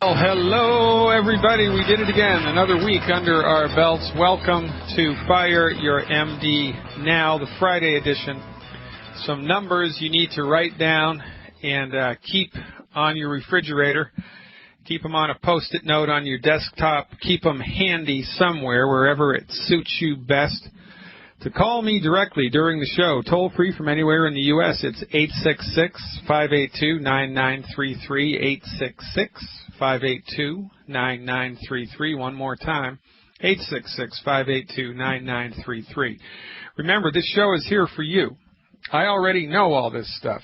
Well, hello, everybody. We did it again. Another week under our belts. Welcome to Fire Your MD Now, the Friday edition. Some numbers you need to write down and keep on your refrigerator. Keep them on a Post-it note on your desktop. Keep them handy somewhere, wherever it suits you best. To call me directly during the show, toll free from anywhere in the U.S., it's 866-582-9933, 866-582-9933. One more time, 866-582-9933. Remember, this show is here for you. I already know all this stuff.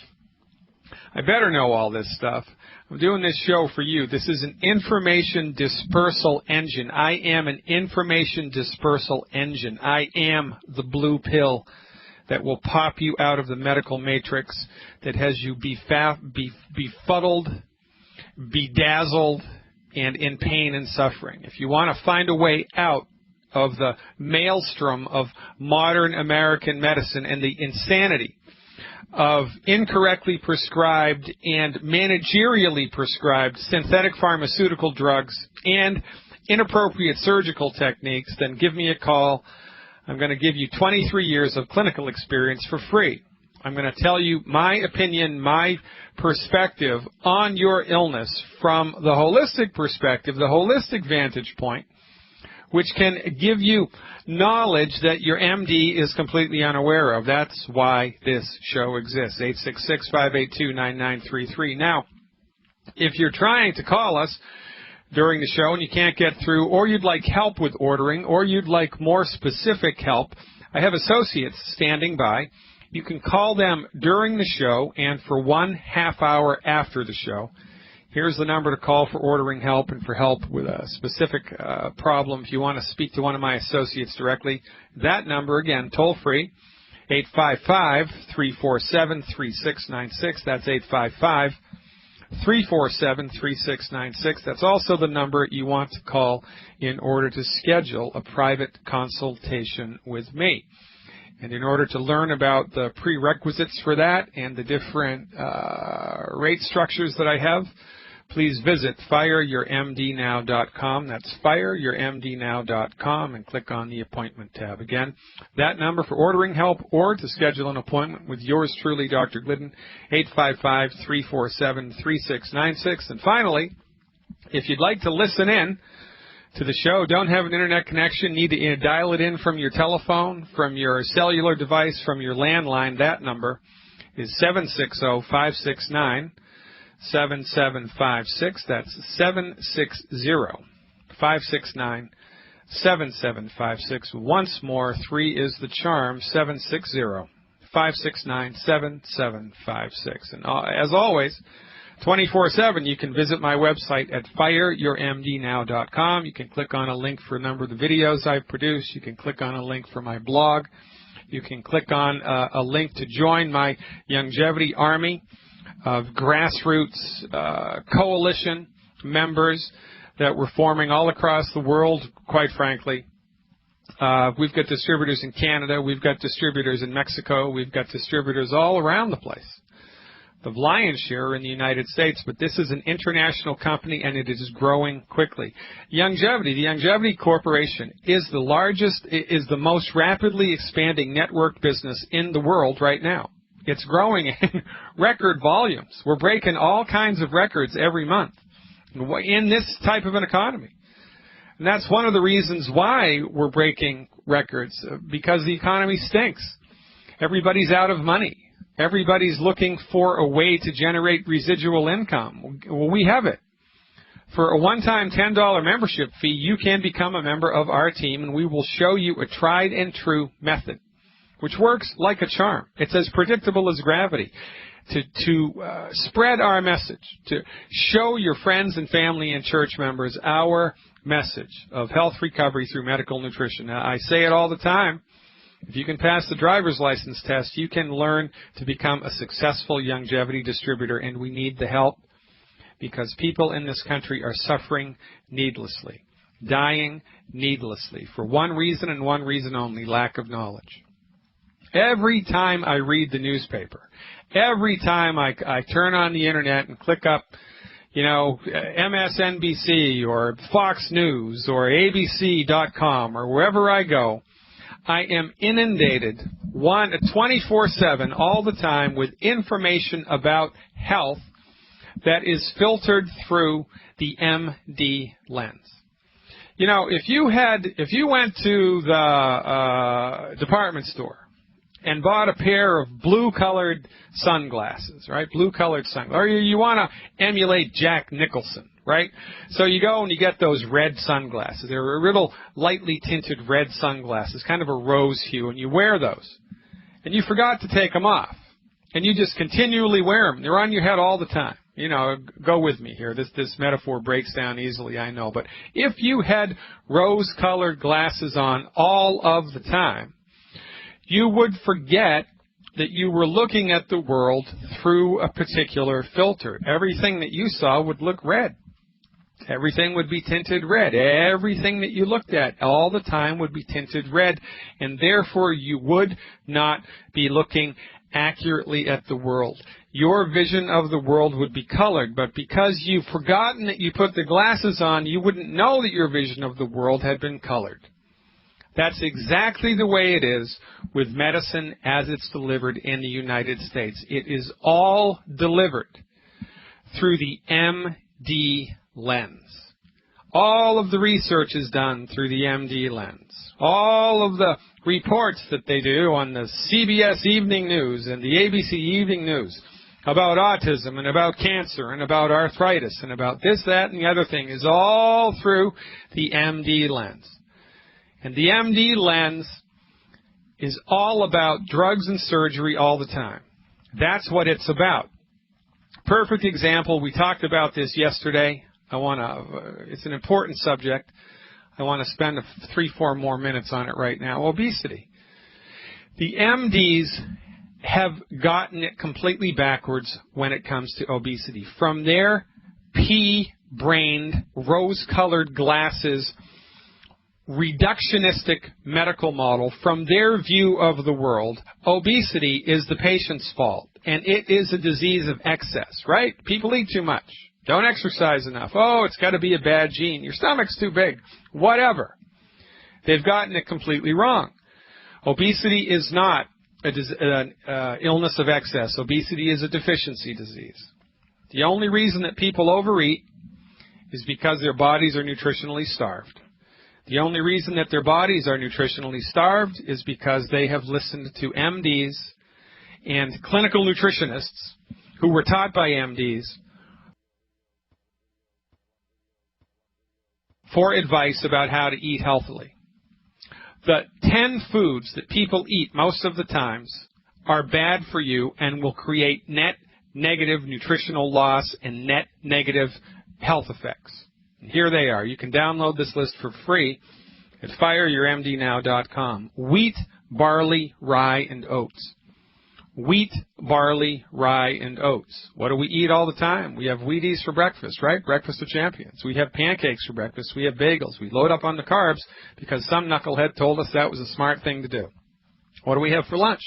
I better know all this stuff. I'm doing this show for you. This is an information dispersal engine. I am an information dispersal engine. I am the blue pill that will pop you out of the medical matrix, that has you befuddled, bedazzled, and in pain and suffering. If you want to find a way out of the maelstrom of modern American medicine and the insanity of incorrectly prescribed and managerially prescribed synthetic pharmaceutical drugs and inappropriate surgical techniques, then give me a call. I'm going to give you 23 years of clinical experience for free. I'm going to tell you my opinion, my perspective on your illness from the holistic perspective, the holistic vantage point, which can give you knowledge that your MD is completely unaware of. That's why this show exists. 866-582-9933. Now, if you're trying to call us during the show and you can't get through, or you'd like help with ordering, or you'd like more specific help, I have associates standing by. You can call them during the show and for 1 half hour after the show. Here's the number to call for ordering help and for help with a specific problem. If you want to speak to one of my associates directly, that number, again, toll free, 855-347-3696. That's 855-347-3696. That's also the number you want to call in order to schedule a private consultation with me. And in order to learn about the prerequisites for that and the different rate structures that I have, please visit fireyourmdnow.com. That's fireyourmdnow.com, and click on the appointment tab. Again, that number for ordering help or to schedule an appointment with yours truly, Dr. Glidden, 855-347-3696. And finally, if you'd like to listen in to the show, don't have an internet connection, need to dial it in from your telephone, from your cellular device, from your landline, that number is 760-569-7756. That's 760-569-7756. Once more, 3 is the charm, 760-569-7756. And as always, 24/7, you can visit my website at fireyourmdnow.com. You can click on a link for a number of the videos I've produced. You can click on a link for my blog. You can click on a link to join my longevity army of grassroots coalition members that we're forming all across the world, quite frankly. We've got distributors in Canada. We've got distributors in Mexico. We've got distributors all around the place. The lion's share in the United States, but this is an international company and it is growing quickly. Longevity, the Longevity Corporation is the largest, is the most rapidly expanding network business in the world right now. It's growing in record volumes. We're breaking all kinds of records every month in this type of an economy. And that's one of the reasons why we're breaking records, because the economy stinks. Everybody's out of money. Everybody's looking for a way to generate residual income. Well, we have it. For a one-time $10 membership fee, you can become a member of our team, and we will show you a tried and true method, which works like a charm. It's as predictable as gravity. To spread our message, to show your friends and family and church members our message of health recovery through medical nutrition. Now, I say it all the time. If you can pass the driver's license test, you can learn to become a successful longevity distributor, and we need the help because people in this country are suffering needlessly, dying needlessly, for one reason and one reason only: lack of knowledge. Every time I read the newspaper, every time I turn on the internet and click up, MSNBC or Fox News or ABC.com or wherever I go, I am inundated 24/7 all the time with information about health that is filtered through the MD lens. If you went to the department store and bought a pair of blue-colored sunglasses, right? Blue-colored sunglasses. Or you want to emulate Jack Nicholson, right? So you go and you get those red sunglasses. They're a little lightly tinted red sunglasses, kind of a rose hue, and you wear those. And you forgot to take them off. And you just continually wear them. They're on your head all the time. Go with me here. This metaphor breaks down easily, I know. But if you had rose-colored glasses on all of the time, you would forget that you were looking at the world through a particular filter. Everything that you saw would look red. Everything would be tinted red. Everything that you looked at all the time would be tinted red, and therefore you would not be looking accurately at the world. Your vision of the world would be colored, but because you've forgotten that you put the glasses on, you wouldn't know that your vision of the world had been colored. That's exactly the way it is with medicine as it's delivered in the United States. It is all delivered through the MD lens. All of the research is done through the MD lens. All of the reports that they do on the CBS Evening News and the ABC Evening News about autism and about cancer and about arthritis and about this, that, and the other thing is all through the MD lens. And the MD lens is all about drugs and surgery all the time. That's what it's about. Perfect example. We talked about this yesterday. It's an important subject. I want to spend 3-4 more minutes on it right now. Obesity. The MDs have gotten it completely backwards when it comes to obesity. From their pea-brained, rose-colored glasses, reductionistic medical model, from their view of the world, obesity is the patient's fault, and it is a disease of excess, right? People eat too much, don't exercise enough. Oh, it's got to be a bad gene. Your stomach's too big. Whatever. They've gotten it completely wrong. Obesity is not an illness of excess. Obesity is a deficiency disease. The only reason that people overeat is because their bodies are nutritionally starved. The only reason that their bodies are nutritionally starved is because they have listened to MDs and clinical nutritionists who were taught by MDs for advice about how to eat healthily. The 10 foods that people eat most of the times are bad for you and will create net negative nutritional loss and net negative health effects. Here they are. You can download this list for free at fireyourmdnow.com. Wheat, barley, rye, and oats. Wheat, barley, rye, and oats. What do we eat all the time? We have Wheaties for breakfast, right? Breakfast of champions. We have pancakes for breakfast. We have bagels. We load up on the carbs because some knucklehead told us that was a smart thing to do. What do we have for lunch?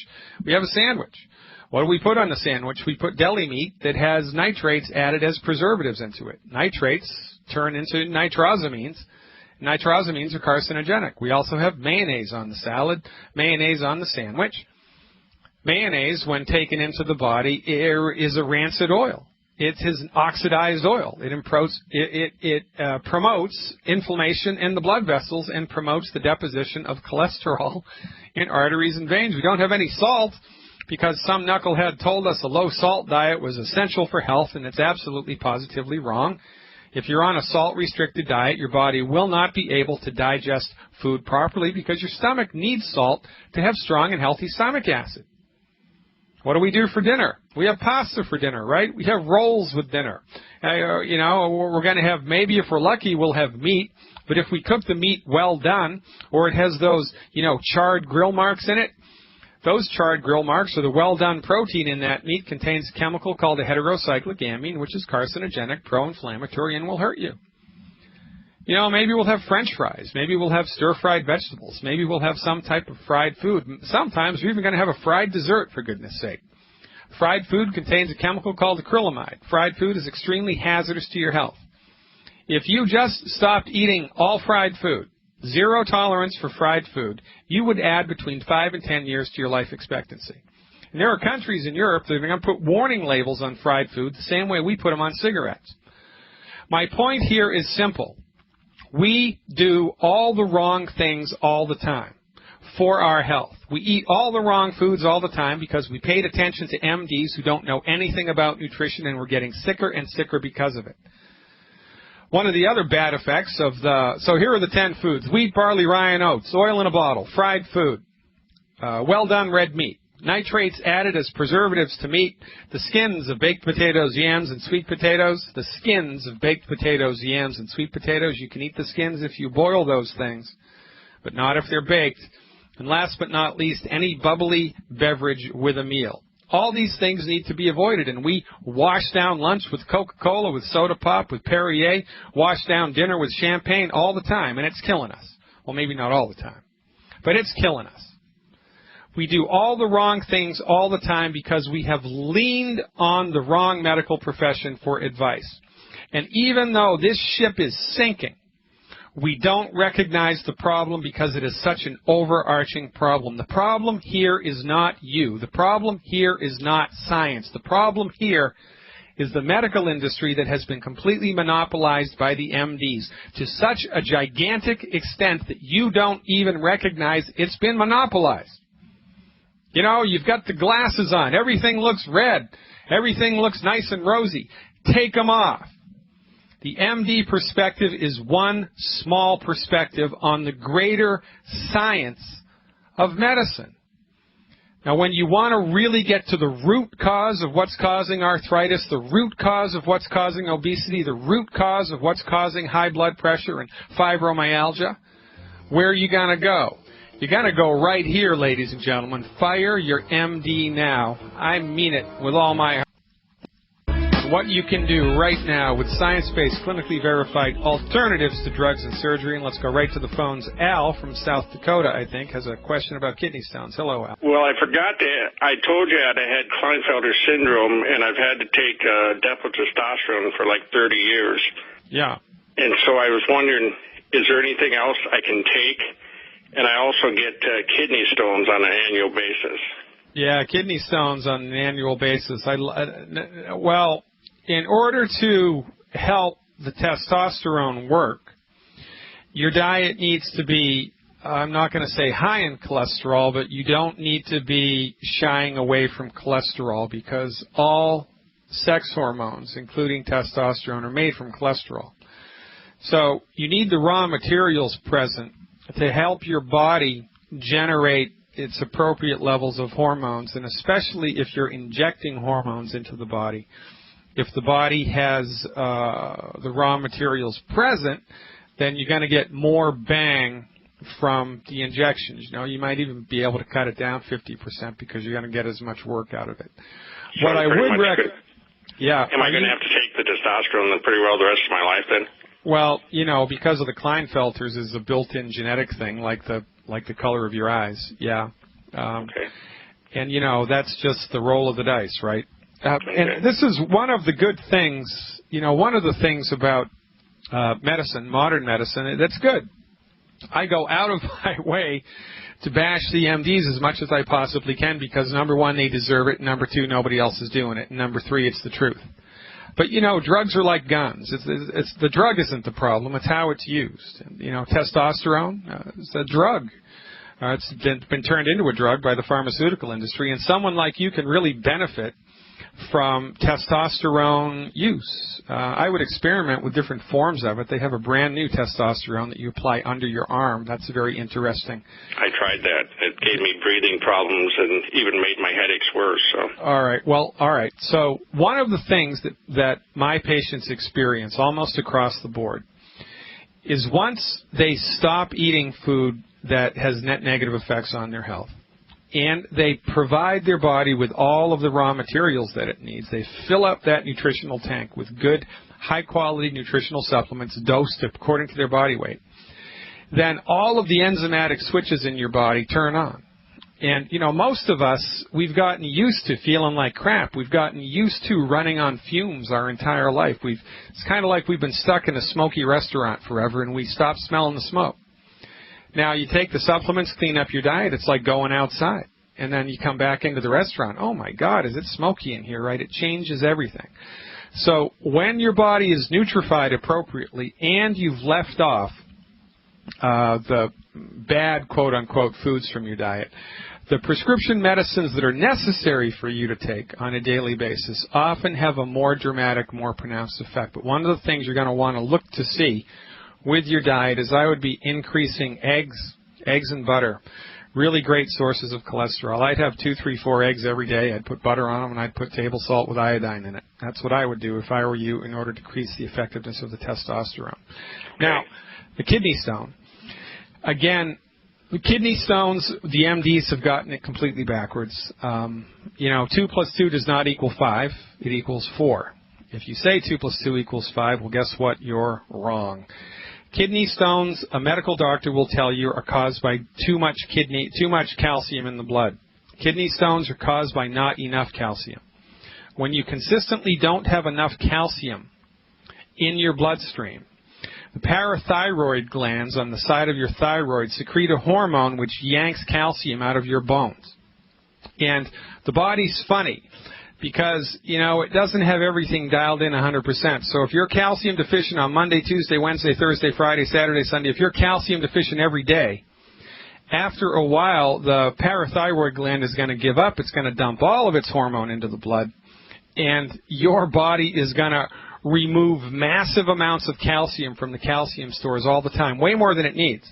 We have a sandwich. What do we put on the sandwich? We put deli meat that has nitrates added as preservatives into it. Nitrates turn into nitrosamines. Nitrosamines are carcinogenic. We also have mayonnaise on the salad, mayonnaise on the sandwich. Mayonnaise, when taken into the body, is a rancid oil. It is an oxidized oil. It promotes inflammation in the blood vessels and promotes the deposition of cholesterol in arteries and veins. We don't have any salt because some knucklehead told us a low-salt diet was essential for health, and it's absolutely positively wrong. If you're on a salt-restricted diet, your body will not be able to digest food properly because your stomach needs salt to have strong and healthy stomach acid. What do we do for dinner? We have pasta for dinner, right? We have rolls with dinner. We're going to have, maybe if we're lucky, we'll have meat. But if we cook the meat well done, or it has those, charred grill marks in it, those charred grill marks or the well-done protein in that meat contains a chemical called a heterocyclic amine, which is carcinogenic, pro-inflammatory, and will hurt you. Maybe we'll have French fries. Maybe we'll have stir-fried vegetables. Maybe we'll have some type of fried food. Sometimes we're even going to have a fried dessert, for goodness sake. Fried food contains a chemical called acrylamide. Fried food is extremely hazardous to your health. If you just stopped eating all fried food, zero tolerance for fried food, you would add between 5 and 10 years to your life expectancy. And there are countries in Europe that are going to put warning labels on fried food the same way we put them on cigarettes. My point here is simple. We do all the wrong things all the time for our health. We eat all the wrong foods all the time because we paid attention to MDs who don't know anything about nutrition, and we're getting sicker and sicker because of it. One of the other bad effects of so here are the 10 foods: wheat, barley, rye, and oats, oil in a bottle, fried food, well-done red meat, nitrates added as preservatives to meat, the skins of baked potatoes, yams, and sweet potatoes, the skins of baked potatoes, yams, and sweet potatoes. You can eat the skins if you boil those things, but not if they're baked. And last but not least, any bubbly beverage with a meal. All these things need to be avoided, and we wash down lunch with Coca-Cola, with soda pop, with Perrier, wash down dinner with champagne all the time, and it's killing us. Well, maybe not all the time, but it's killing us. We do all the wrong things all the time because we have leaned on the wrong medical profession for advice. And even though this ship is sinking, we don't recognize the problem because it is such an overarching problem. The problem here is not you. The problem here is not science. The problem here is the medical industry that has been completely monopolized by the MDs to such a gigantic extent that you don't even recognize it's been monopolized. You know, you've got the glasses on. Everything looks red. Everything looks nice and rosy. Take them off. The MD perspective is one small perspective on the greater science of medicine. Now, when you want to really get to the root cause of what's causing arthritis, the root cause of what's causing obesity, the root cause of what's causing high blood pressure and fibromyalgia, where are you going to go? You're going to go right here, ladies and gentlemen. Fire your MD now. I mean it with all my heart. What you can do right now with science-based, clinically verified alternatives to drugs and surgery. And let's go right to the phones. Al from South Dakota, I think, has a question about kidney stones. Hello, Al. Well, I forgot I told you I had Klinefelter syndrome, and I've had to take testosterone for like 30 years. Yeah. And so I was wondering, is there anything else I can take? And I also get kidney stones on an annual basis. Yeah, kidney stones on an annual basis. Well, in order to help the testosterone work, your diet needs to be, I'm not going to say high in cholesterol, but you don't need to be shying away from cholesterol because all sex hormones, including testosterone, are made from cholesterol. So you need the raw materials present to help your body generate its appropriate levels of hormones, and especially if you're injecting hormones into the body. If the body has the raw materials present, then you're going to get more bang from the injections. You know, you might even be able to cut it down 50% because you're going to get as much work out of it. So what I would recommend, yeah. Am I going to have to take the testosterone pretty well the rest of my life then? Well, you know, because of the Klinefelters is a built-in genetic thing, like the color of your eyes. Yeah. Okay. And you know, that's just the roll of the dice, right? And this is one of the good things, you know, one of the things about medicine, modern medicine, that's good. I go out of my way to bash the MDs as much as I possibly can because, number one, they deserve it, and number two, nobody else is doing it, and number three, it's the truth. But, you know, drugs are like guns. It's the drug isn't the problem. It's how it's used. You know, testosterone is a drug. It's been turned into a drug by the pharmaceutical industry, and someone like you can really benefit from testosterone use. I would experiment with different forms of it. They have a brand new testosterone that you apply under your arm. That's very interesting. I tried that. It gave me breathing problems and even made my headaches worse. So. All right. Well, all right. So one of the things that my patients experience almost across the board is once they stop eating food that has net negative effects on their health, and they provide their body with all of the raw materials that it needs. They fill up that nutritional tank with good, high-quality nutritional supplements dosed according to their body weight. Then all of the enzymatic switches in your body turn on. And, you know, most of us, we've gotten used to feeling like crap. We've gotten used to running on fumes our entire life. It's kind of like we've been stuck in a smoky restaurant forever, and we stopped smelling the smoke. Now, you take the supplements, clean up your diet, it's like going outside. And then you come back into the restaurant. Oh, my God, is it smoky in here, right? It changes everything. So when your body is nutrified appropriately and you've left off the bad, quote-unquote, foods from your diet, the prescription medicines that are necessary for you to take on a daily basis often have a more dramatic, more pronounced effect. But one of the things you're going to want to look to see with your diet is I would be increasing eggs and butter. Really great sources of cholesterol. I'd have 2, 3, 4 eggs every day. I'd put butter on them, and I'd put table salt with iodine in it. That's what I would do if I were you in order to increase the effectiveness of the testosterone. Now, the kidney stone. Again, the kidney stones, the MDs have gotten it completely backwards. 2 plus 2 does not equal 5. It equals 4. If you say 2 plus 2 equals 5, well, guess what? You're wrong. Kidney stones, a medical doctor will tell you, are caused by too much calcium in the blood. Kidney stones are caused by not enough calcium. When you consistently don't have enough calcium in your bloodstream, the parathyroid glands on the side of your thyroid secrete a hormone which yanks calcium out of your bones. And the body's funny, because, it doesn't have everything dialed in 100%. So if you're calcium deficient on Monday, Tuesday, Wednesday, Thursday, Friday, Saturday, Sunday, if you're calcium deficient every day, after a while, the parathyroid gland is going to give up. It's going to dump all of its hormone into the blood, and your body is going to remove massive amounts of calcium from the calcium stores all the time, way more than it needs,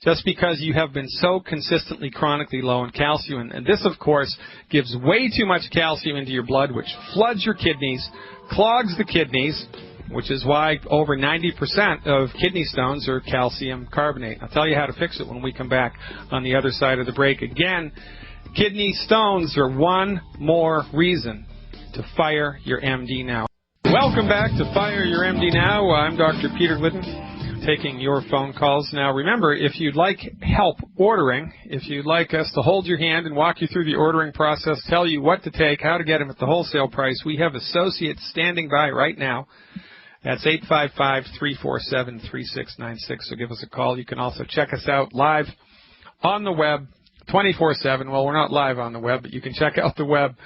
just because you have been so consistently chronically low in calcium. And this, of course, gives way too much calcium into your blood, which floods your kidneys, clogs the kidneys, which is why over 90% of kidney stones are calcium carbonate. I'll tell you how to fix it when we come back on the other side of the break. Again, kidney stones are one more reason to fire your MD now. Welcome back to Fire Your MD Now. I'm Dr. Peter Glidden, taking your phone calls. Now, remember, if you'd like help ordering, if you'd like us to hold your hand and walk you through the ordering process, tell you what to take, how to get them at the wholesale price, we have associates standing by right now. That's 855-347-3696, so give us a call. You can also check us out live on the web 24/7. Well, we're not live on the web, but you can check out the web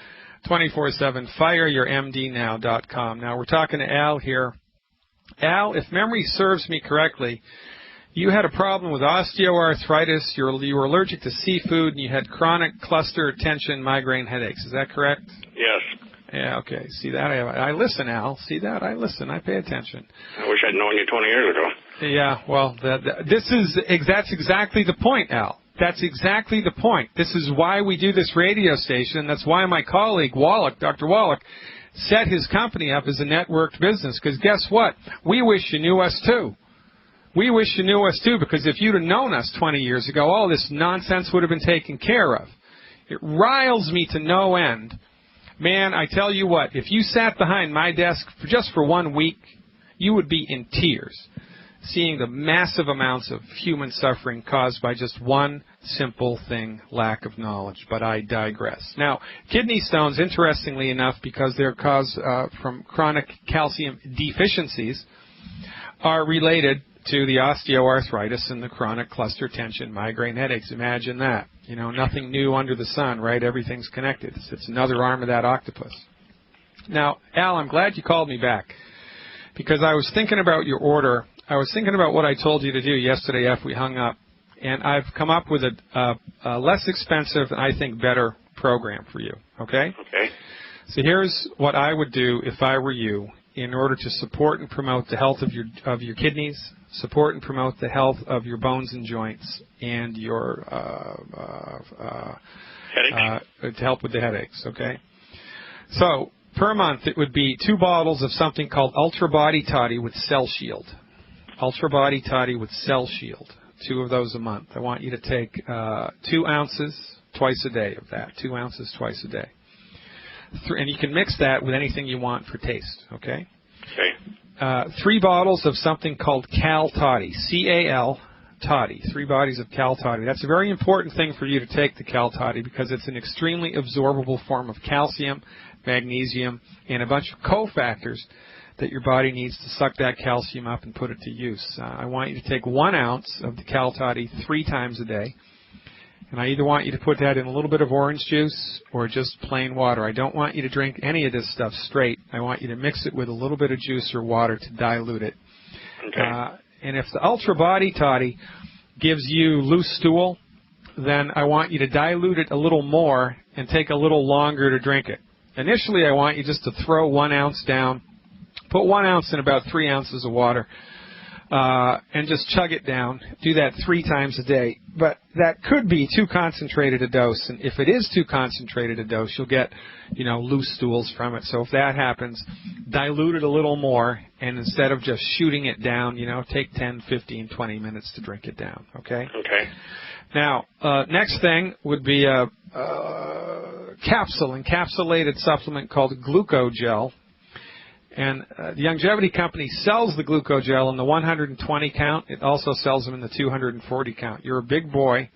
24/7, fireyourmdnow.com. Now, we're talking to Al here. Al, if memory serves me correctly, you had a problem with osteoarthritis, you were allergic to seafood, and you had chronic cluster tension migraine headaches. Is that correct? Yes. Yeah, okay. See that? I listen, Al. See that? I listen. I pay attention. I wish I'd known you 20 years ago. Yeah, well, that's exactly the point, Al. That's exactly the point. This is why we do this radio station. That's why my colleague, Wallach, Dr. Wallach, set his company up as a networked business. Because guess what? We wish you knew us, too. We wish you knew us, too, because if you'd have known us 20 years ago, all this nonsense would have been taken care of. It riles me to no end. Man, I tell you what, if you sat behind my desk just for 1 week, you would be in tears, seeing the massive amounts of human suffering caused by just one simple thing, lack of knowledge. But I digress. Now, kidney stones, interestingly enough, because they're caused from chronic calcium deficiencies, are related to the osteoarthritis and the chronic cluster tension migraine headaches. Imagine that. Nothing new under the sun, right? Everything's connected. It's another arm of that octopus. Now, Al, I'm glad you called me back, because I was thinking about your order. I was thinking about what I told you to do yesterday after we hung up, and I've come up with a less expensive and I think better program for you, okay? Okay. So here's what I would do if I were you in order to support and promote the health of your kidneys, support and promote the health of your bones and joints, and your to help with the headaches, okay? So per month it would be 2 bottles of something called Ultra Body Toddy with Cell Shield. Ultra Body Toddy with Cell Shield. 2 of those a month. I want you to take 2 ounces twice a day of that. 2 ounces twice a day. And you can mix that with anything you want for taste, okay? Okay. 3 bottles of something called Cal Toddy, C-A-L toddy, 3 bodies of cal toddy. That's a very important thing for you to take, the cal toddy, because it's an extremely absorbable form of calcium, magnesium, and a bunch of cofactors that your body needs to suck that calcium up and put it to use. I want you to take 1 ounce of the cal toddy 3 times a day. And I either want you to put that in a little bit of orange juice or just plain water. I don't want you to drink any of this stuff straight. I want you to mix it with a little bit of juice or water to dilute it. Okay. And if the Ultra Body Toddy gives you loose stool, then I want you to dilute it a little more and take a little longer to drink it. Initially, I want you just to throw 1 ounce down, put 1 ounce in about 3 ounces of water, and just chug it down. Do that 3 times a day. But that could be too concentrated a dose, and if it is too concentrated a dose, you'll get, loose stools from it. So if that happens, dilute it a little more, and instead of just shooting it down, take 10, 15, 20 minutes to drink it down, okay? Okay. Now, next thing would be a encapsulated supplement called Glucogel. And the Longevity Company sells the Glucogel in the 120 count. It also sells them in the 240 count. You're a big boy,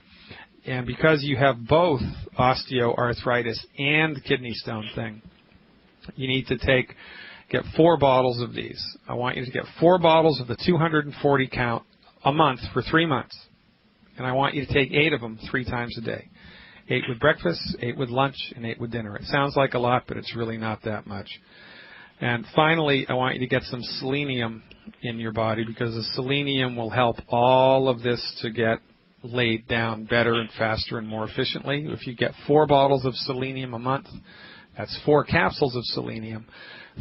and because you have both osteoarthritis and the kidney stone thing, you need to get 4 bottles of these. I want you to get 4 bottles of the 240 count a month for 3 months. And I want you to take 8 of them 3 times a day. 8 with breakfast, 8 with lunch, and 8 with dinner. It sounds like a lot, but it's really not that much. And finally, I want you to get some selenium in your body, because the selenium will help all of this to get laid down better and faster and more efficiently. If you get 4 bottles of selenium a month, that's 4 capsules of selenium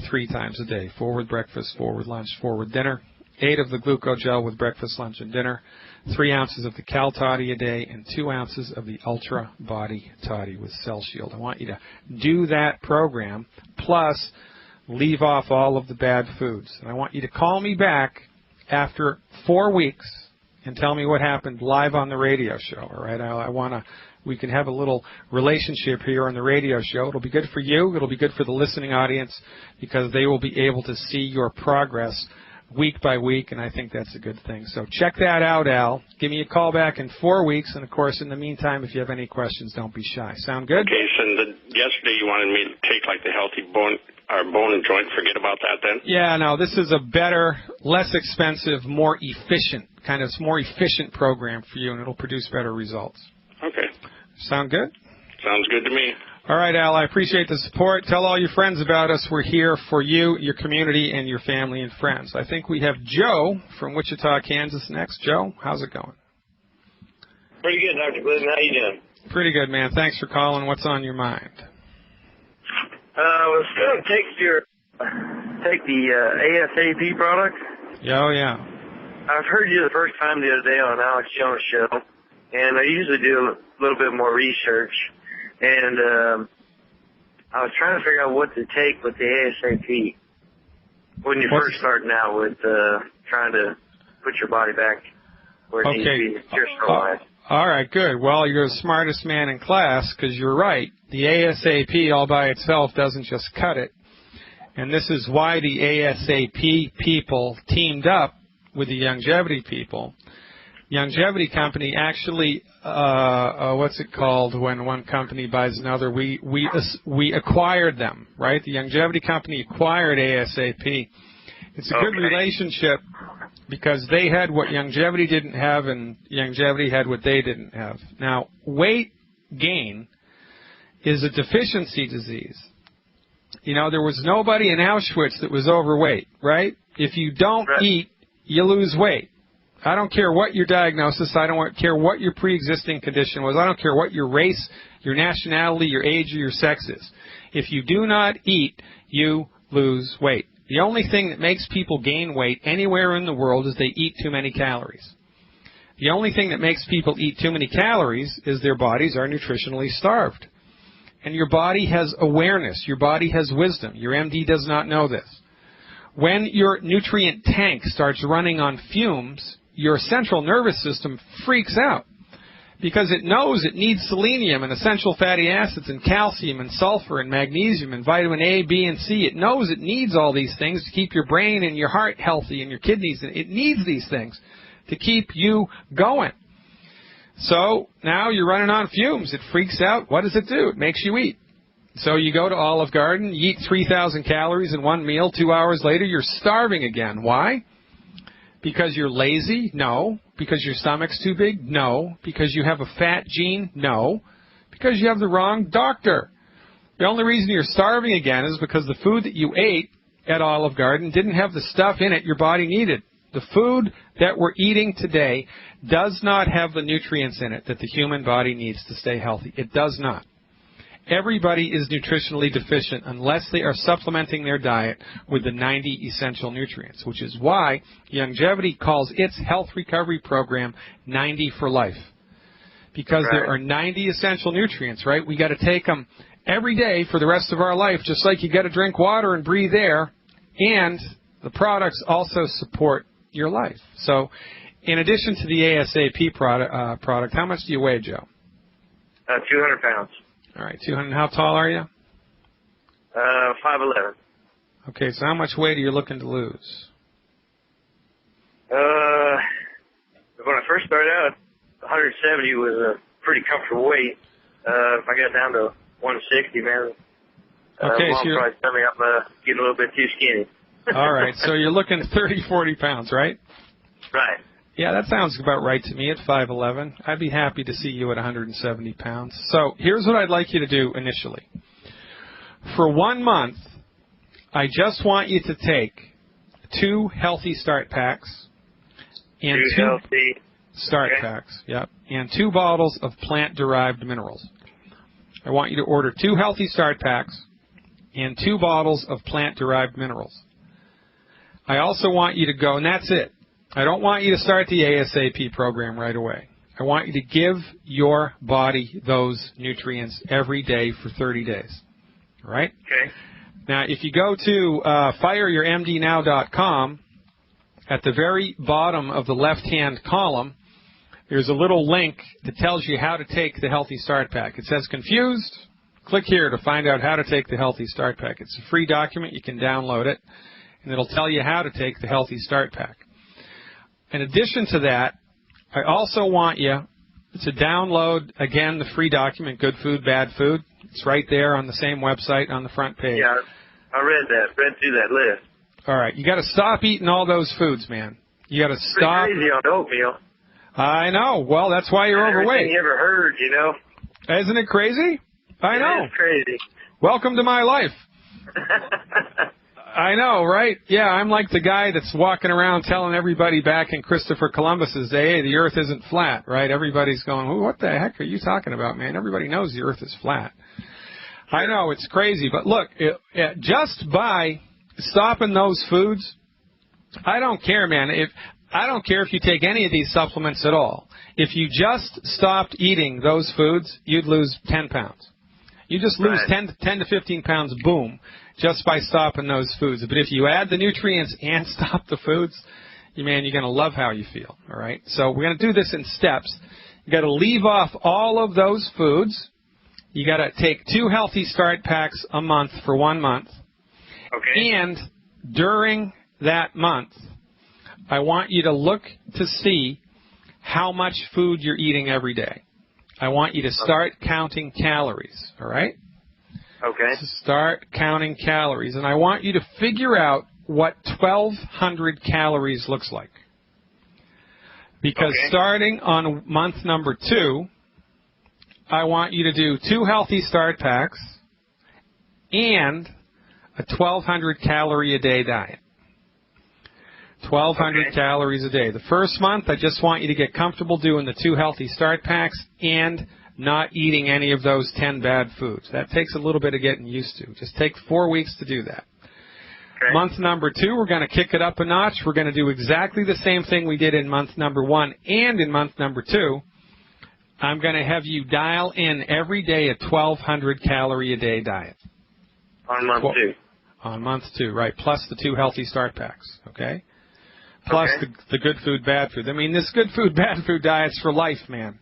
3 times a day. 4 with breakfast, 4 with lunch, 4 with dinner. 8 of the Glucogel with breakfast, lunch, and dinner. 3 ounces of the Cal Toddy a day, and 2 ounces of the Ultra Body Toddy with Cell Shield. I want you to do that program, plus leave off all of the bad foods. And I want you to call me back after 4 weeks and tell me what happened live on the radio show, all right? We can have a little relationship here on the radio show. It'll be good for you. It'll be good for the listening audience, because they will be able to see your progress week by week, and I think that's a good thing. So check that out, Al. Give me a call back in 4 weeks, and, of course, in the meantime, if you have any questions, don't be shy. Sound good? Okay, so yesterday you wanted me to take, like, the healthy bone and joint. Forget about that then? Yeah, no, this is a better, less expensive, more efficient program for you, and it'll produce better results. Okay. Sound good? Sounds good to me. All right, Al, I appreciate the support. Tell all your friends about us. We're here for you, your community, and your family and friends. I think we have Joe from Wichita, Kansas next. Joe, how's it going? Pretty good, Dr. Glidden. How you doing? Pretty good, man. Thanks for calling. What's on your mind? I was going to take the ASAP product. Oh, yeah. I've heard you the first time the other day on Alex Jones' show, and I usually do a little bit more research. And I was trying to figure out what to take with the ASAP when you're first starting out with trying to put your body back where it needs to be nutritional-wise. All right, good. Well, you're the smartest man in class, because you're right. The ASAP all by itself doesn't just cut it. And this is why the ASAP people teamed up with the Longevity people. Longevity Company actually, what's it called when one company buys another? We acquired them, right? The Longevity Company acquired ASAP. It's a good relationship, because they had what Longevity didn't have, and Longevity had what they didn't have. Now, weight gain is a deficiency disease. There was nobody in Auschwitz that was overweight, right? If you don't eat, you lose weight. I don't care what your diagnosis, I don't care what your pre-existing condition was, I don't care what your race, your nationality, your age, or your sex is. If you do not eat, you lose weight. The only thing that makes people gain weight anywhere in the world is they eat too many calories. The only thing that makes people eat too many calories is their bodies are nutritionally starved. And your body has awareness. Your body has wisdom. Your MD does not know this. When your nutrient tank starts running on fumes, your central nervous system freaks out, because it knows it needs selenium and essential fatty acids and calcium and sulfur and magnesium and vitamin A, B, and C. It knows it needs all these things to keep your brain and your heart healthy and your kidneys. It needs these things to keep you going. So now you're running on fumes. It freaks out. What does it do? It makes you eat. So you go to Olive Garden, you eat 3,000 calories in one meal. 2 hours later, you're starving again. Why? Because you're lazy? No. Because your stomach's too big? No. Because you have a fat gene? No. Because you have the wrong doctor. The only reason you're starving again is because the food that you ate at Olive Garden didn't have the stuff in it your body needed. The food that we're eating today does not have the nutrients in it that the human body needs to stay healthy. It does not. Everybody is nutritionally deficient unless they are supplementing their diet with the 90 essential nutrients, which is why Longevity calls its health recovery program 90 for life. Because there are 90 essential nutrients, right? We got to take them every day for the rest of our life, just like you got to drink water and breathe air, and the products also support your life. So in addition to the ASAP product, how much do you weigh, Joe? 200 pounds. All right, 200. How tall are you? 5'11". Okay, so how much weight are you looking to lose? When I first started out, 170 was a pretty comfortable weight. If I got down to 160, man, okay, Mom so you're probably tell me I'm getting a little bit too skinny. all right, so you're looking at 30, 40 pounds, right? Right. Yeah, that sounds about right to me at 5'11". I'd be happy to see you at 170 pounds. So here's what I'd like you to do initially. For 1 month, I just want you to take 2 healthy start packs and 2 healthy start packs, yep, and 2 bottles of plant-derived minerals. I want you to order 2 healthy start packs and 2 bottles of plant-derived minerals. I also want you to go, and that's it. I don't want you to start the ASAP program right away. I want you to give your body those nutrients every day for 30 days. All right? Okay. Now, if you go to fireyourmdnow.com, at the very bottom of the left-hand column, there's a little link that tells you how to take the Healthy Start Pack. It says, confused? Click here to find out how to take the Healthy Start Pack. It's a free document. You can download it, and it'll tell you how to take the Healthy Start Pack. In addition to that, I also want you to download, again, the free document, Good Food, Bad Food. It's right there on the same website on the front page. Yeah, I read through that list. All right, you got to stop eating all those foods, man. You got to stop. Pretty crazy on oatmeal. I know. Well, that's why you're overweight. Everything you ever heard, you know. Isn't it crazy? I know. It is crazy. Welcome to my life. I know, right? Yeah, I'm like the guy that's walking around telling everybody back in Christopher Columbus's day, hey, the earth isn't flat, right? Everybody's going, well, what the heck are you talking about, man? Everybody knows the earth is flat. I know, it's crazy. But look, just by stopping those foods, I don't care, man. I don't care if you take any of these supplements at all. If you just stopped eating those foods, you'd lose 10 pounds. You just lose 10 to 15 pounds, boom, just by stopping those foods. But if you add the nutrients and stop the foods, man, you're going to love how you feel, all right? So we're going to do this in steps. You got to leave off all of those foods. You got to take 2 healthy start packs a month for 1 month. Okay. And during that month, I want you to look to see how much food you're eating every day. I want you to start counting calories, all right? Okay. So start counting calories, and I want you to figure out what 1,200 calories looks like. Because starting on month number 2, I want you to do 2 healthy start packs and a 1,200 calorie a day diet. 1,200 calories a day. The first month, I just want you to get comfortable doing the 2 healthy start packs and not eating any of those 10 bad foods. That takes a little bit of getting used to. Just take 4 weeks to do that. Okay. Month number 2, we're going to kick it up a notch. We're going to do exactly the same thing we did in month number 1 and in month number 2. I'm going to have you dial in every day a 1,200 calorie a day diet. On month 2. On month 2, right, plus the 2 healthy start packs, okay? Plus the good food, bad food. I mean, this good food, bad food diet's for life, man.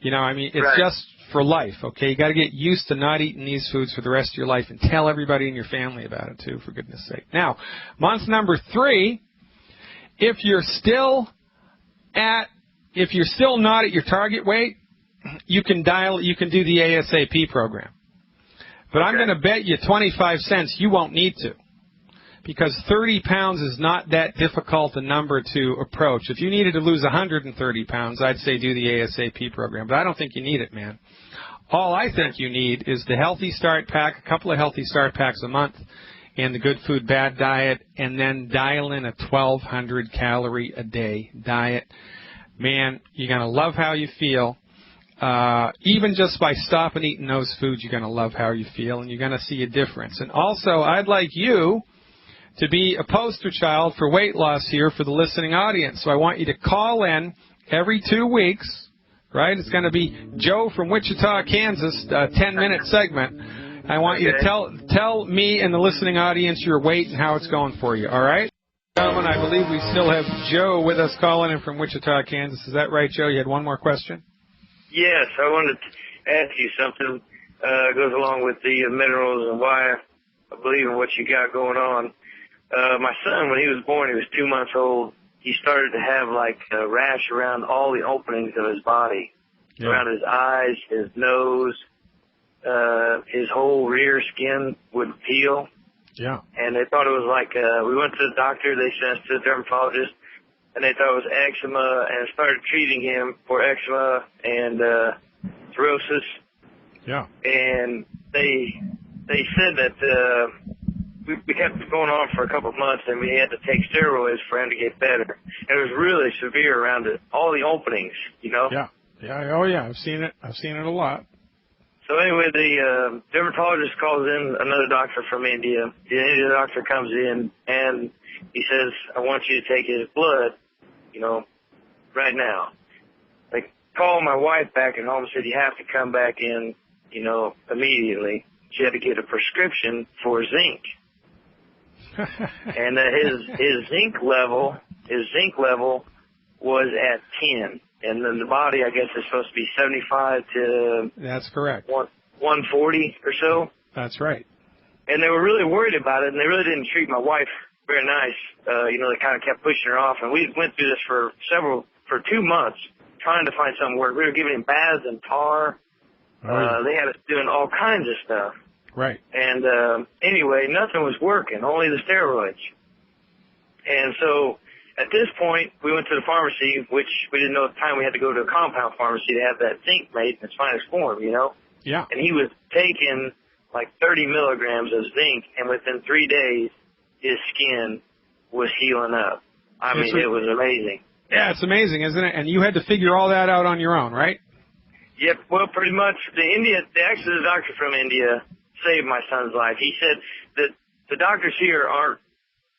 You know, I mean, it's just for life, okay? You got to get used to not eating these foods for the rest of your life and tell everybody in your family about it, too, for goodness sake. Now, month number 3, if you're still if you're still not at your target weight, you can do the ASAP program. But I'm going to bet you 25 cents you won't need to, because 30 pounds is not that difficult a number to approach. If you needed to lose 130 pounds, I'd say do the ASAP program, but I don't think you need it, man. All I think you need is the Healthy Start Pack, a couple of Healthy Start Packs a month, and the Good Food Bad Diet, and then dial in a 1,200 calorie a day diet. Man, you're going to love how you feel. Even just by stopping eating those foods, you're going to love how you feel, and you're going to see a difference. And also, I'd like you to be a poster child for weight loss here for the listening audience. So I want you to call in every 2 weeks, right? It's going to be Joe from Wichita, Kansas, a 10-minute segment. I want you to tell me and the listening audience your weight and how it's going for you, all right? Gentlemen, I believe we still have Joe with us calling in from Wichita, Kansas. Is that right, Joe? You had one more question? Yes, I wanted to ask you something. Goes along with the minerals and why I believe in what you got going on. My son, when he was born, he was 2 months old. He started to have like a rash around all the openings of his body, around his eyes, his nose, his whole rear skin would peel. Yeah. And they thought it was like, we went to the doctor, they sent us to the dermatologist, and they thought it was eczema, and started treating him for eczema and cirrhosis. Yeah. And they said that we kept going on for a couple of months, and we had to take steroids for him to get better. And it was really severe around all the openings, you know? Yeah. Yeah. Oh, yeah. I've seen it. I've seen it a lot. So anyway, the dermatologist calls in another doctor from India. The Indian doctor comes in, and he says, I want you to take his blood, you know, right now. They call my wife back at home and said, you have to come back in, you know, immediately. She had to get a prescription for zinc. And his zinc level was at 10. And then the body, I guess, is supposed to be 75 to... That's correct. 140 or so. That's right. And they were really worried about it, and they really didn't treat my wife very nice. You know, they kind of kept pushing her off. And we went through this for 2 months, trying to find something work. We were giving him baths and tar. They had us doing all kinds of stuff. Right. And anyway, nothing was working, only the steroids. And so... at this point, we went to the pharmacy, which we didn't know at the time. We had to go to a compound pharmacy to have that zinc made in its finest form, you know? Yeah. And he was taking like 30 milligrams of zinc, and within 3 days, his skin was healing up. I mean, it was amazing. Yeah, it's amazing, isn't it? And you had to figure all that out on your own, right? Yep. Well, pretty much. Actually, the doctor from India saved my son's life. He said that the doctors here aren't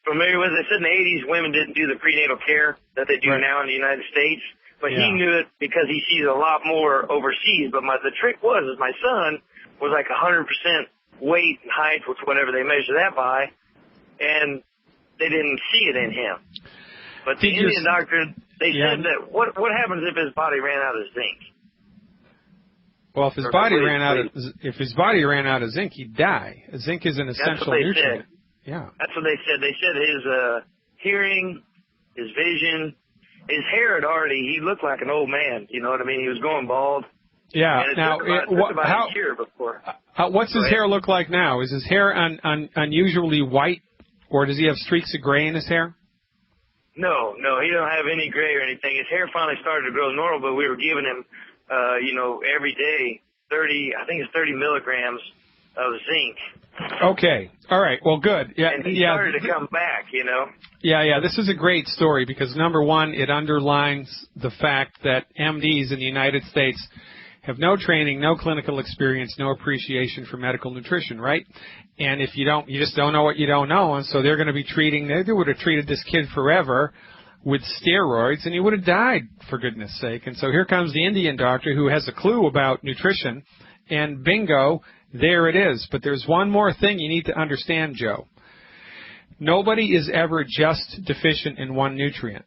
familiar with it. They said in the 80s women didn't do the prenatal care that they do now in the United States, but he knew it because he sees a lot more overseas. But the trick was my son was like 100% weight and height, which whatever they measure that by, and they didn't see it in him. But the Indian doctor, they said that what happens if his body ran out of zinc? Well, if his body ran out of zinc, he'd die. Zinc is an essential nutrient. Yeah. That's what they said. They said his hearing, his vision, his hair had he looked like an old man. You know what I mean? He was going bald. Yeah. And it took about a year before. What's his hair look like now? Is his hair unusually white, or does he have streaks of gray in his hair? No, he don't have any gray or anything. His hair finally started to grow normal, but we were giving him, you know, every day 30 milligrams of zinc. Okay. All right. Well, good. Yeah. And he started to come back, you know. Yeah. This is a great story because, number one, it underlines the fact that MDs in the United States have no training, no clinical experience, no appreciation for medical nutrition, right? And if you just don't know what you don't know, and so they're going to be they would have treated this kid forever with steroids, and he would have died, for goodness sake. And so here comes the Indian doctor who has a clue about nutrition, and bingo, there it is. But there's one more thing you need to understand, Joe. Nobody is ever just deficient in one nutrient.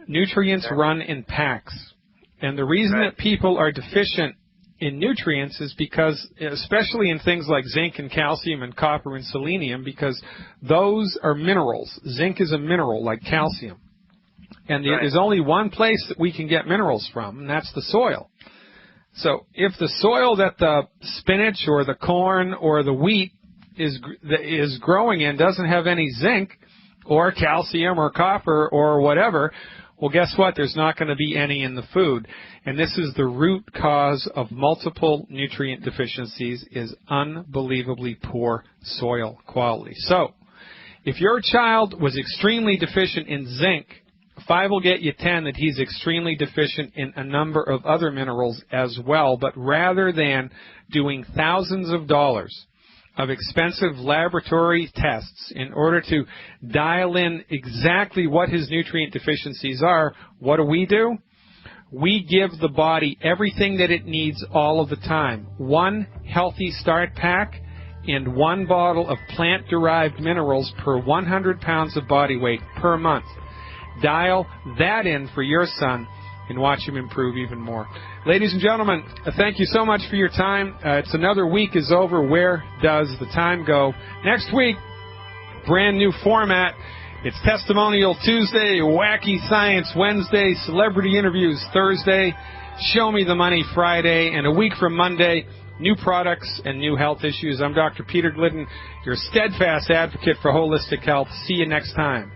Nutrients run in packs. And the reason that people are deficient in nutrients is because, especially in things like zinc and calcium and copper and selenium, because those are minerals. Zinc is a mineral like calcium. And Right. there's only one place that we can get minerals from, and that's the soil. So if the soil that the spinach or the corn or the wheat is growing in doesn't have any zinc or calcium or copper or whatever, well, guess what? There's not going to be any in the food. And this is the root cause of multiple nutrient deficiencies, is unbelievably poor soil quality. So if your child was extremely deficient in zinc, 5 will get you 10 that he's extremely deficient in a number of other minerals as well. But rather than doing thousands of dollars of expensive laboratory tests in order to dial in exactly what his nutrient deficiencies are, what do? We give the body everything that it needs all of the time. 1 healthy start pack and 1 bottle of plant-derived minerals per 100 pounds of body weight per month. Dial that in for your son and watch him improve even more. Ladies and gentlemen, thank you so much for your time. It's another week is over. Where does the time go? Next week, brand new format. It's Testimonial Tuesday, Wacky Science Wednesday, Celebrity Interviews Thursday, Show Me the Money Friday, and a week from Monday, new products and new health issues. I'm Dr. Peter Glidden, your steadfast advocate for holistic health. See you next time.